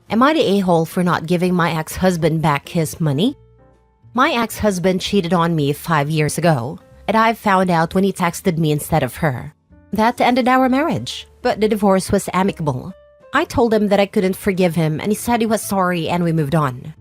Am I the a-hole for not giving my ex-husband back his money? My ex-husband cheated on me 5 years ago, and I found out when he texted me instead of her. That ended our marriage, but the divorce was amicable. I told him that I couldn't forgive him, and he said he was sorry and we moved on.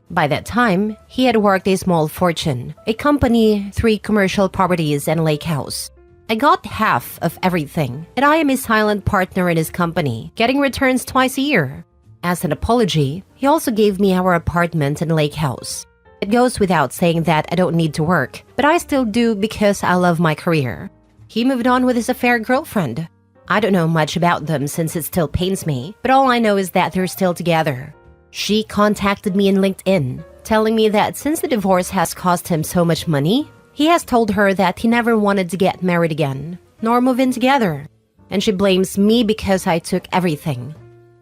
By that time, he had worked a small fortune, a company, 3 commercial properties, and a lake house. I got half of everything, and I am a silent partner in his company, getting returns twice a year. As an apology, he also gave me our apartment and lake house. It goes without saying that I don't need to work, but I still do because I love my career. He moved on with his affair girlfriend. I don't know much about them since it still pains me, but all I know is that they're still together. She contacted me in LinkedIn, telling me that since the divorce has cost him so much money, he has told her that he never wanted to get married again, nor move in together. And she blames me because I took everything.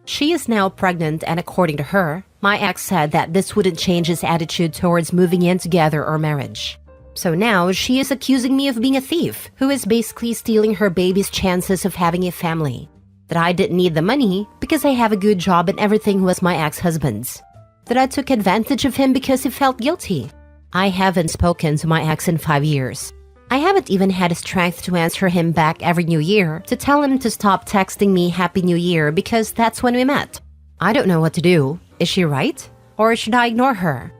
She is now pregnant, and according to her, my ex said that this wouldn't change his attitude towards moving in together or marriage. So now she is accusing me of being a thief, who is basically stealing her baby's chances of having a family. That I didn't need the money because I have a good job and everything was my ex-husband's. That I took advantage of him because he felt guilty. I haven't spoken to my ex in 5 years. I haven't even had the strength to answer him back every New Year to tell him to stop texting me Happy New Year because that's when we met. I don't know what to do. Is she right? Or should I ignore her?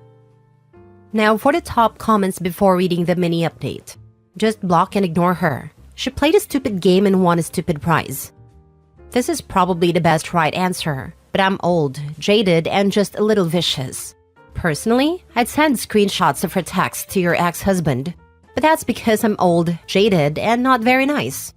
Now for the top comments before reading the mini update. Just block and ignore her. She played a stupid game and won a stupid prize. This is probably the best right answer, but I'm old, jaded, and just a little vicious. Personally, I'd send screenshots of her text to your ex-husband, but that's because I'm old, jaded, and not very nice.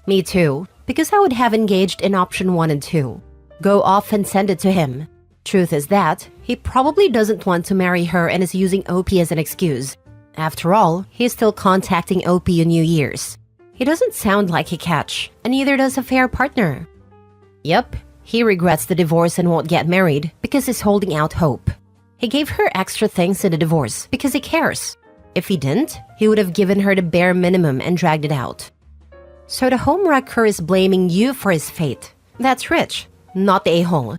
Me too, because I would have engaged in option 1 and 2. Go off and send it to him. Truth is that he probably doesn't want to marry her and is using OP as an excuse. After all, he's still contacting OP on New Year's. He doesn't sound like a catch, and neither does a fair partner. Yep, he regrets the divorce and won't get married because he's holding out hope. He gave her extra things in the divorce because he cares. If he didn't, he would have given her the bare minimum and dragged it out. So the homewrecker is blaming you for his fate. That's rich, not the a-hole.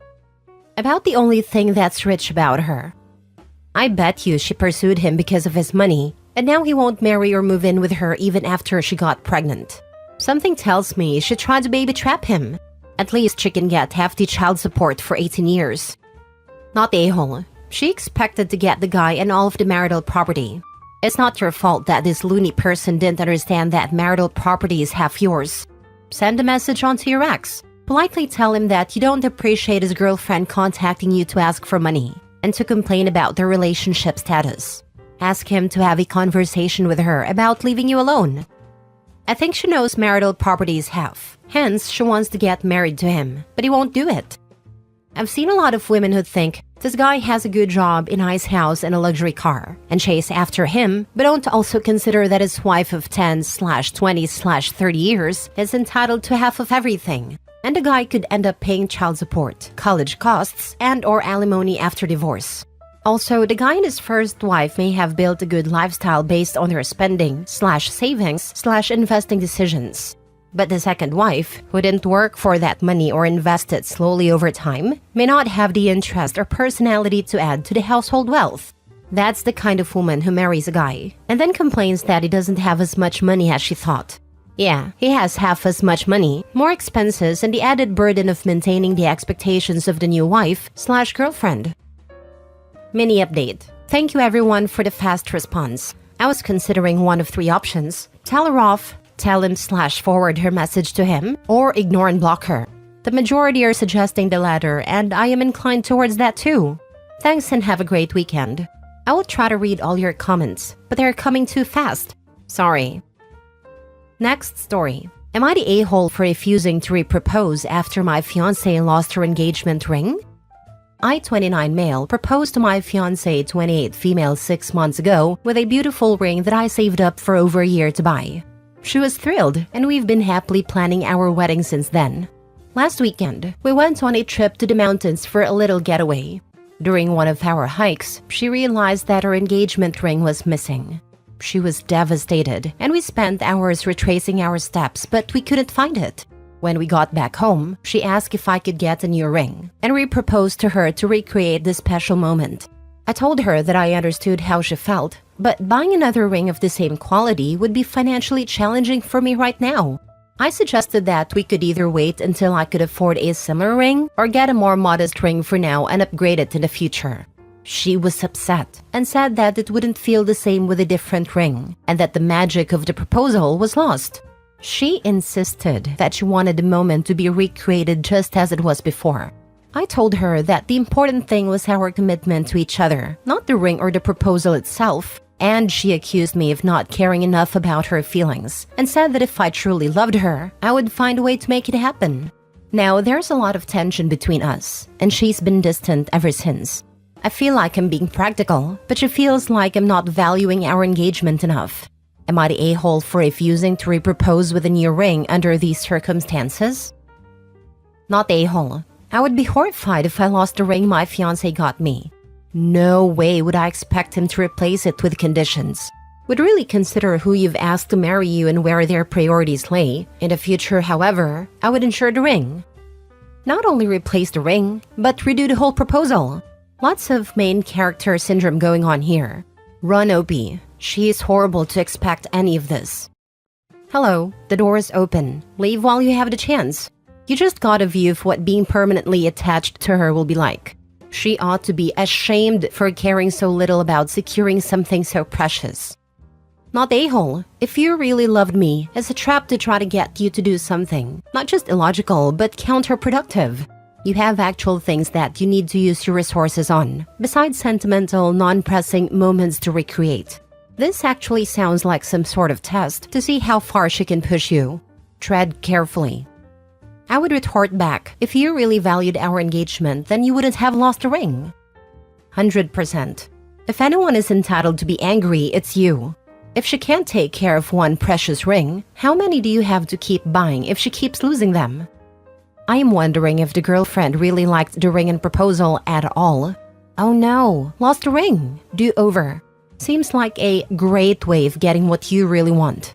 About the only thing that's rich about her. I bet you she pursued him because of his money, and now he won't marry or move in with her even after she got pregnant. Something tells me she tried to baby trap him. At least she can get hefty child support for 18 years. Not the a-hole. She expected to get the guy and all of the marital property. It's not your fault that this loony person didn't understand that marital property is half yours. Send a message on to your ex. Politely tell him that you don't appreciate his girlfriend contacting you to ask for money and to complain about their relationship status. Ask him to have a conversation with her about leaving you alone. I think she knows marital property is half. Hence, she wants to get married to him, but he won't do it. I've seen a lot of women who think this guy has a good job, a nice house, and a luxury car, and chase after him, but don't also consider that his wife of 10/20/30 years is entitled to half of everything, and the guy could end up paying child support, college costs, and/or alimony after divorce. Also, the guy and his first wife may have built a good lifestyle based on their spending/savings/investing decisions. But the second wife, who didn't work for that money or invest it slowly over time, may not have the interest or personality to add to the household wealth. That's the kind of woman who marries a guy, and then complains that he doesn't have as much money as she thought. Yeah, he has half as much money, more expenses, and the added burden of maintaining the expectations of the new wife/girlfriend. Mini update. Thank you everyone for the fast response. I was considering one of 3 options. Tell her off, tell him/forward her message to him, or ignore and block her. The majority are suggesting the latter, and I am inclined towards that too. Thanks and have a great weekend. I will try to read all your comments, but they're coming too fast. Sorry. Next story. Am I the a-hole for refusing to repropose after my fiancé lost her engagement ring? I, 29 male, proposed to my fiancé, 28 female 6 months ago with a beautiful ring that I saved up for over a year to buy. She was thrilled, and we've been happily planning our wedding since then. Last weekend, we went on a trip to the mountains for a little getaway. During one of our hikes, she realized that her engagement ring was missing. She was devastated, and we spent hours retracing our steps, but we couldn't find it. When we got back home, she asked if I could get a new ring and re-proposed to her to recreate this special moment. I told her that I understood how she felt, but buying another ring of the same quality would be financially challenging for me right now. I suggested that we could either wait until I could afford a similar ring or get a more modest ring for now and upgrade it in the future. She was upset and said that it wouldn't feel the same with a different ring and that the magic of the proposal was lost. She insisted that she wanted the moment to be recreated just as it was before. I told her that the important thing was our commitment to each other, not the ring or the proposal itself, and she accused me of not caring enough about her feelings and said that if I truly loved her, I would find a way to make it happen. Now, there's a lot of tension between us, and she's been distant ever since. I feel like I'm being practical, but she feels like I'm not valuing our engagement enough. Am I the a-hole for refusing to repropose with a new ring under these circumstances? Not a-hole. I would be horrified if I lost the ring my fiancé got me. No way would I expect him to replace it with conditions. Would really consider who you've asked to marry you and where their priorities lay. In the future, however, I would ensure the ring. Not only replace the ring, but redo the whole proposal. Lots of main character syndrome going on here. Run, OP. She is horrible to expect any of this. Hello, the door is open. Leave while you have the chance. You just got a view of what being permanently attached to her will be like. She ought to be ashamed for caring so little about securing something so precious. Not a-hole. If you really loved me, it's a trap to try to get you to do something. Not just illogical, but counterproductive. You have actual things that you need to use your resources on, besides sentimental, non-pressing moments to recreate. This actually sounds like some sort of test to see how far she can push you. Tread carefully. I would retort back, if you really valued our engagement, then you wouldn't have lost a ring. 100%. If anyone is entitled to be angry, it's you. If she can't take care of one precious ring, how many do you have to keep buying if she keeps losing them? I am wondering if the girlfriend really liked the ring and proposal at all. Oh no, lost a ring. Do over. Seems like a great way of getting what you really want.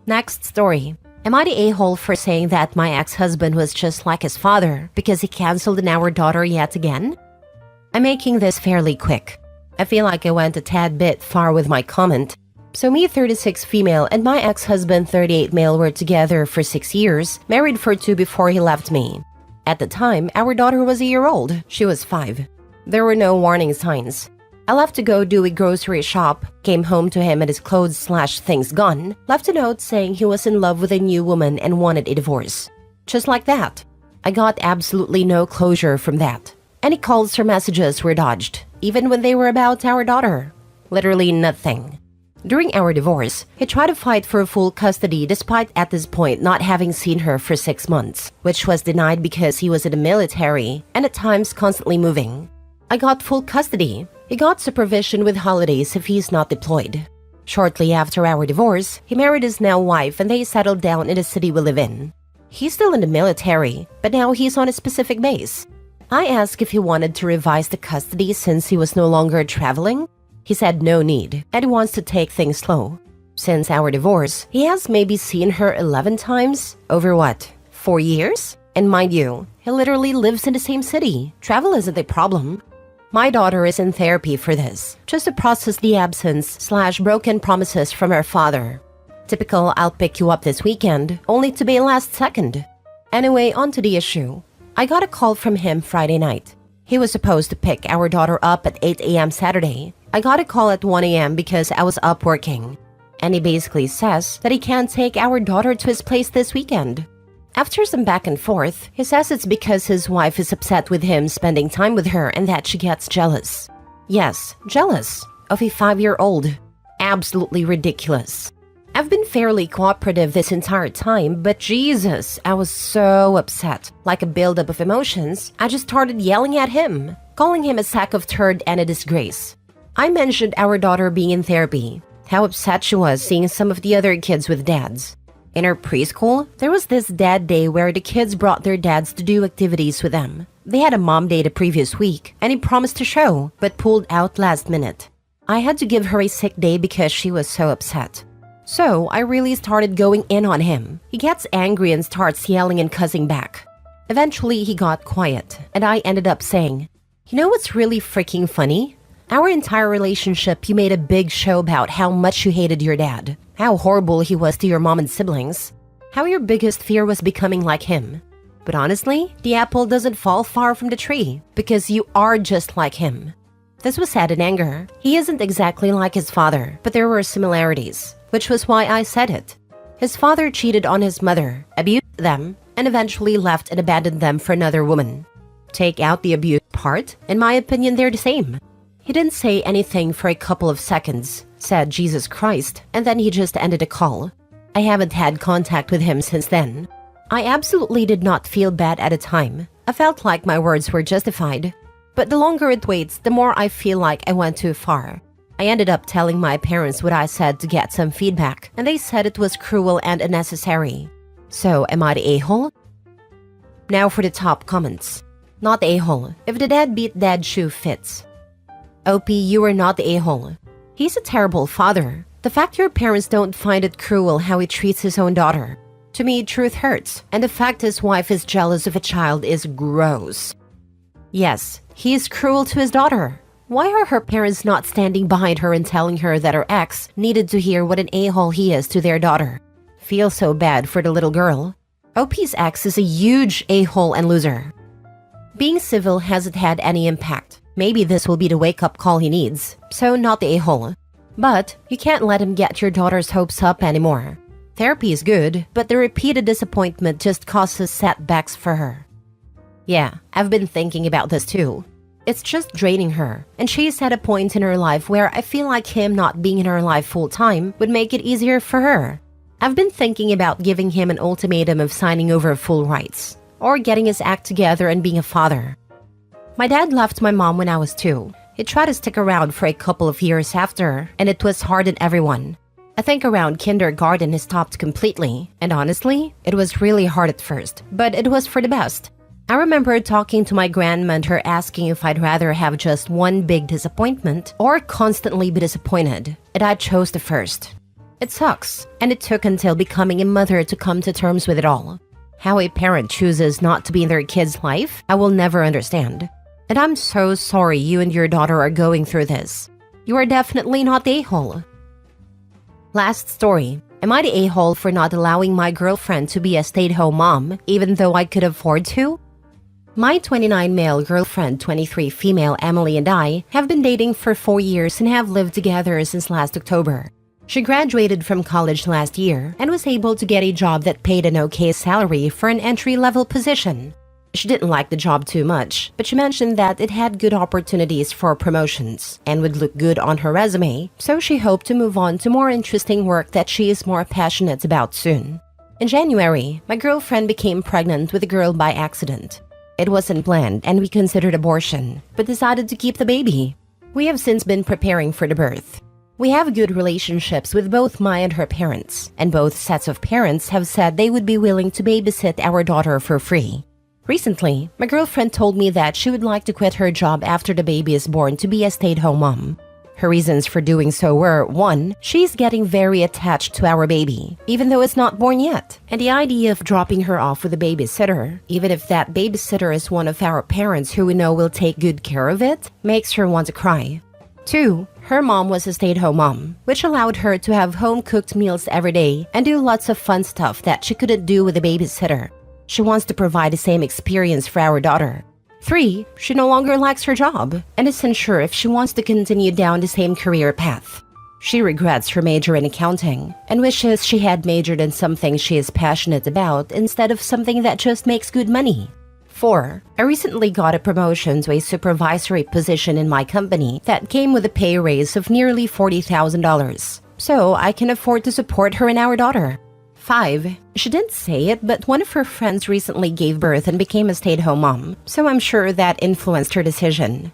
Next story. Am I the a-hole for saying that my ex-husband was just like his father because he canceled on our daughter yet again? I'm making this fairly quick. I feel like I went a tad bit far with my comment. So me, 36 female, and my ex-husband, 38 male, were together for 6 years, married for 2 before he left me. At the time, our daughter was a year old. She was 5. There were no warning signs. I left to go do a grocery shop, came home to him and his clothes/things gone, left a note saying he was in love with a new woman and wanted a divorce. Just like that. I got absolutely no closure from that. Any calls or messages were dodged, even when they were about our daughter. Literally nothing. During our divorce, he tried to fight for full custody despite at this point not having seen her for 6 months, which was denied because he was in the military and at times constantly moving. I got full custody. He got supervision with holidays if he's not deployed. Shortly after our divorce, he married his now wife and they settled down in the city we live in. He's still in the military, but now he's on a specific base. I asked if he wanted to revise the custody since he was no longer traveling. He said no need, and he wants to take things slow. Since our divorce, he has maybe seen her 11 times, over what, 4 years? And mind you, he literally lives in the same city. Travel isn't a problem. My daughter is in therapy for this, just to process the absence/broken promises from her father. Typical I'll pick you up this weekend, only to be last second. Anyway, on to the issue. I got a call from him Friday night. He was supposed to pick our daughter up at 8 a.m. Saturday. I got a call at 1 a.m. because I was up working. And he basically says that he can't take our daughter to his place this weekend. After some back and forth, he says it's because his wife is upset with him spending time with her and that she gets jealous. Yes, jealous of a 5-year-old. Absolutely ridiculous. I've been fairly cooperative this entire time, but Jesus, I was so upset. Like a buildup of emotions, I just started yelling at him, calling him a sack of turd and a disgrace. I mentioned our daughter being in therapy, how upset she was seeing some of the other kids with dads. In her preschool, there was this dad day where the kids brought their dads to do activities with them. They had a mom day the previous week, and he promised to show, but pulled out last minute. I had to give her a sick day because she was so upset. So I really started going in on him. He gets angry and starts yelling and cussing back. Eventually, he got quiet, and I ended up saying, "You know what's really freaking funny? Our entire relationship, you made a big show about how much you hated your dad, how horrible he was to your mom and siblings, how your biggest fear was becoming like him. But honestly, the apple doesn't fall far from the tree, because you are just like him." This was said in anger. He isn't exactly like his father, but there were similarities, which was why I said it. His father cheated on his mother, abused them, and eventually left and abandoned them for another woman. Take out the abuse part, in my opinion, they're the same. He didn't say anything for a couple of seconds, said Jesus Christ, and then he just ended the call. I haven't had contact with him since then. I absolutely did not feel bad at the time. I felt like my words were justified. But the longer it waits, the more I feel like I went too far. I ended up telling my parents what I said to get some feedback, and they said it was cruel and unnecessary. So, am I the a-hole? Now for the top comments. Not the a-hole. If the deadbeat dad shoe fits. OP, you are not the a-hole. He's a terrible father. The fact your parents don't find it cruel how he treats his own daughter. To me, truth hurts, and the fact his wife is jealous of a child is gross. Yes, he is cruel to his daughter. Why are her parents not standing behind her and telling her that her ex needed to hear what an a-hole he is to their daughter? Feel so bad for the little girl. OP's ex is a huge a-hole and loser. Being civil hasn't had any impact. Maybe this will be the wake-up call he needs, so not the a-hole. But you can't let him get your daughter's hopes up anymore. Therapy is good, but the repeated disappointment just causes setbacks for her. Yeah, I've been thinking about this too. It's just draining her, and she's at a point in her life where I feel like him not being in her life full-time would make it easier for her. I've been thinking about giving him an ultimatum of signing over full rights, or getting his act together and being a father. My dad left my mom when I was 2. He tried to stick around for a couple of years after, and it was hard on everyone. I think around kindergarten he stopped completely, and honestly, it was really hard at first, but it was for the best. I remember talking to my grandma and her asking if I'd rather have just one big disappointment or constantly be disappointed, and I chose the first. It sucks, and it took until becoming a mother to come to terms with it all. How a parent chooses not to be in their kid's life, I will never understand. And I'm so sorry you and your daughter are going through this. You are definitely not the a-hole. Last story. Am I the a-hole for not allowing my girlfriend to be a stay-at-home mom, even though I could afford to? My 29 male girlfriend, 23 female Emily, and I have been dating for 4 years and have lived together since last October. She graduated from college last year and was able to get a job that paid an okay salary for an entry-level position. She didn't like the job too much, but she mentioned that it had good opportunities for promotions and would look good on her resume, so she hoped to move on to more interesting work that she is more passionate about soon. In January, my girlfriend became pregnant with a girl by accident. It wasn't planned and we considered abortion, but decided to keep the baby. We have since been preparing for the birth. We have good relationships with both my and her parents, and both sets of parents have said they would be willing to babysit our daughter for free. Recently, my girlfriend told me that she would like to quit her job after the baby is born to be a stay-at-home mom. Her reasons for doing so were, 1, she's getting very attached to our baby, even though it's not born yet. And the idea of dropping her off with a babysitter, even if that babysitter is one of our parents who we know will take good care of it, makes her want to cry. 2, her mom was a stay-at-home mom, which allowed her to have home-cooked meals every day and do lots of fun stuff that she couldn't do with a babysitter. She wants to provide the same experience for our daughter. 3, she no longer likes her job and isn't sure if she wants to continue down the same career path. She regrets her major in accounting and wishes she had majored in something she is passionate about instead of something that just makes good money. 4, I recently got a promotion to a supervisory position in my company that came with a pay raise of nearly $40,000, so I can afford to support her and our daughter. 5, she didn't say it, but one of her friends recently gave birth and became a stay-at-home mom, so I'm sure that influenced her decision.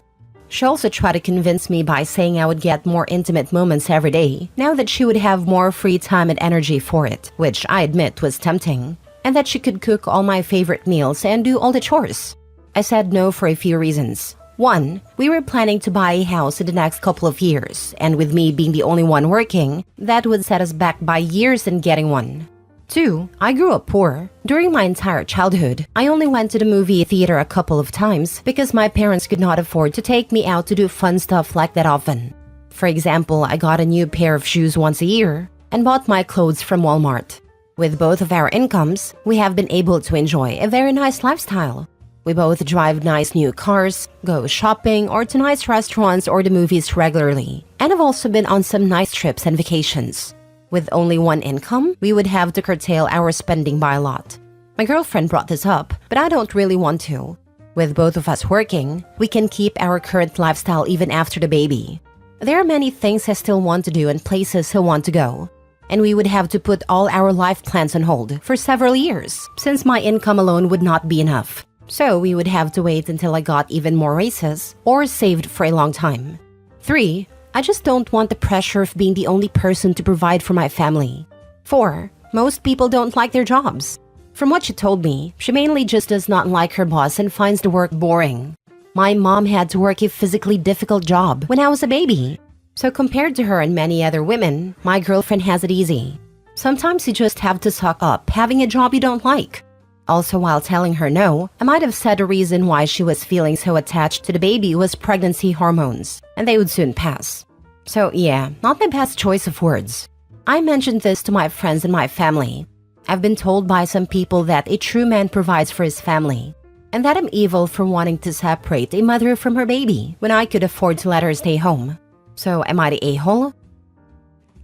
She also tried to convince me by saying I would get more intimate moments every day, now that she would have more free time and energy for it, which I admit was tempting, and that she could cook all my favorite meals and do all the chores. I said no for a few reasons. 1. We were planning to buy a house in the next couple of years, and with me being the only one working, that would set us back by years in getting one. 2. I grew up poor. During my entire childhood, I only went to the movie theater a couple of times because my parents could not afford to take me out to do fun stuff like that often. For example, I got a new pair of shoes once a year and bought my clothes from Walmart. With both of our incomes, we have been able to enjoy a very nice lifestyle. We both drive nice new cars, go shopping or to nice restaurants or the movies regularly, and have also been on some nice trips and vacations. With only one income, we would have to curtail our spending by a lot. My girlfriend brought this up, but I don't really want to. With both of us working, we can keep our current lifestyle even after the baby. There are many things I still want to do and places I want to go. And we would have to put all our life plans on hold for several years, since my income alone would not be enough. So we would have to wait until I got even more raises or saved for a long time. 3. I just don't want the pressure of being the only person to provide for my family. 4. Most people don't like their jobs. From what she told me, she mainly just does not like her boss and finds the work boring. My mom had to work a physically difficult job when I was a baby. So compared to her and many other women, my girlfriend has it easy. Sometimes you just have to suck up having a job you don't like. Also, while telling her no, I might have said a reason why she was feeling so attached to the baby was pregnancy hormones, and they would soon pass. So yeah, not my best choice of words. I mentioned this to my friends and my family. I've been told by some people that a true man provides for his family, and that I'm evil for wanting to separate a mother from her baby when I could afford to let her stay home. So am I the a-hole?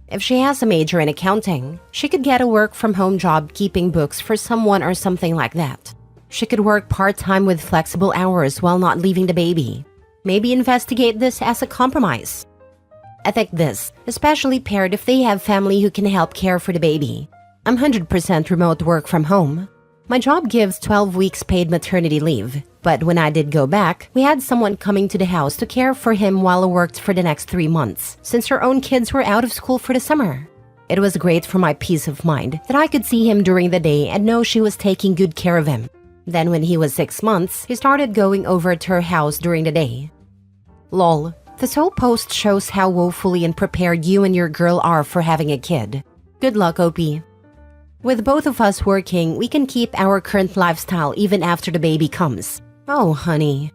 If she has a major in accounting, she could get a work-from-home job keeping books for someone or something like that. She could work part-time with flexible hours while not leaving the baby. Maybe investigate this as a compromise. I think this, especially paired if they have family who can help care for the baby. I'm 100% remote work from home. My job gives 12 weeks paid maternity leave, but when I did go back, we had someone coming to the house to care for him while I worked for the next 3 months, since her own kids were out of school for the summer. It was great for my peace of mind that I could see him during the day and know she was taking good care of him. Then when he was 6 months, he started going over to her house during the day. Lol, this whole post shows how woefully unprepared you and your girl are for having a kid. Good luck, OP. With both of us working, we can keep our current lifestyle even after the baby comes. Oh, honey.